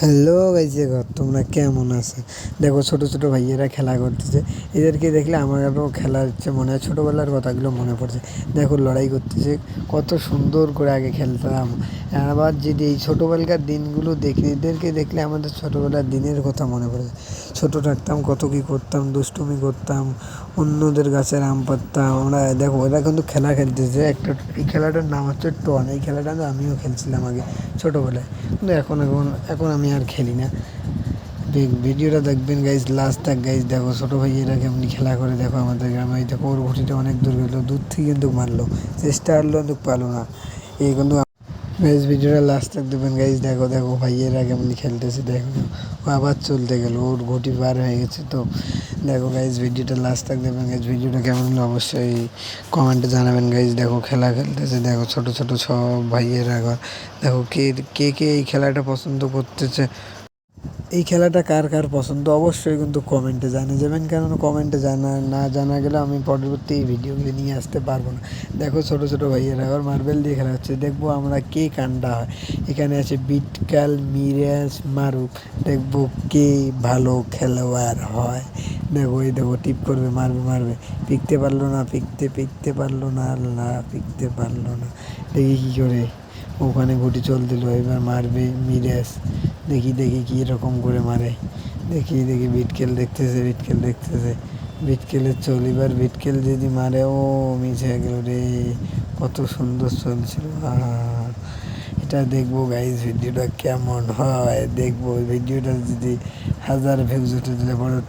Hello guys, দেখো তোমরা কেমন আছো? দেখো ছোট ছোট ভাইয়েরা খেলা করতেছে। এদেরকে দেখলে আমার আরও খেলার ইচ্ছে মনে হয়, ছোটোবেলার কথাগুলো মনে পড়ছে। দেখো লড়াই করতেছে, কত সুন্দর করে আগে খেলতাম। আবার যদি এই ছোটোবেলাকার দিনগুলো দেখি, এদেরকে দেখলে আমাদের ছোটোবেলার দিনের কথা মনে পড়ে। ছোটো থাকতাম, কত কী করতাম, দুষ্টুমি করতাম, অন্যদের গাছের আম পাড়তাম আমরা। দেখো ওরা কিন্তু খেলা খেলতেছে একটা, এই খেলাটার নাম হচ্ছে টন। এই খেলাটা না আমিও খেলছিলাম আগে ছোটোবেলায়, কিন্তু এখন আমি আর খেলি না। ভিডিওটা দেখবেন গাইজ, লাস্ট থাক গাইজ। দেখো ছোটো ভাইয়েরা কেমনি খেলা করে, দেখো আমাদের গ্রামে। দেখো ওর ঘুটিটা অনেক দূর গেলো, দূর থেকে কিন্তু মারলো, চেষ্টা করলো কিন্তু পারলো না। এই কিন্তু গাইজ ভিডিওটা লাস্ট থাক দেবেন গাইজ। দেখো দেখো ভাইয়েরা কেমনি খেলতেছে, দেখো ও আবার চলতে গেল, ওর ঘুটি পার হয়ে গেছে। তো দেখো গাইজ ভিডিওটা লাস্ট থাক দেবেন গাইজ। ভিডিওটা কেমন হলো অবশ্যই কমেন্টে জানাবেন গাইজ। দেখো খেলা খেলতেছে, দেখো ছোটো ছোটো সব ভাইয়েরা। দেখো কে কে কে এই খেলাটা পছন্দ করতেছে, এই খেলাটা কার কার পছন্দ অবশ্যই কিন্তু কমেন্টে জানিয়ে যাবেন, কারণ কমেন্টে না জানা গেলে আমি পরবর্তী এই ভিডিওগুলি নিয়ে আসতে পারবো না। দেখো ছোটো ছোটো ভাইয়েরা আবার মার্বেল দিয়ে খেলা হচ্ছে, দেখবো আমরা কে কান্ডা হয়। এখানে আছে বিটকাল, মিরাজ, মারুফ, দেখবো কে ভালো খেলোয়াড় হয়। দেখো এই দেখো টিপ করবে, মারবে মারবে, পিকতে পারলো না, পিকতে পারলো না, আল্লাহ পিকতে পারলো না। দেখি কী করে, ওখানে গুটি চল দিল, এবার মারবে মিরাজ। দেখি দেখি কী রকম করে মারে, দেখি দেখি বিটকেল দেখতেছে। বিটকেলের চল, এবার বিটকেল যদি মারে, ও মিস হয়ে গেল রে। কত সুন্দর চলছিল, এটা দেখবো গাইজ ভিডিওটা কেমন হয়। দেখবো ভিডিওটা যদি 1000 ভিউজ উঠে দিলে পরে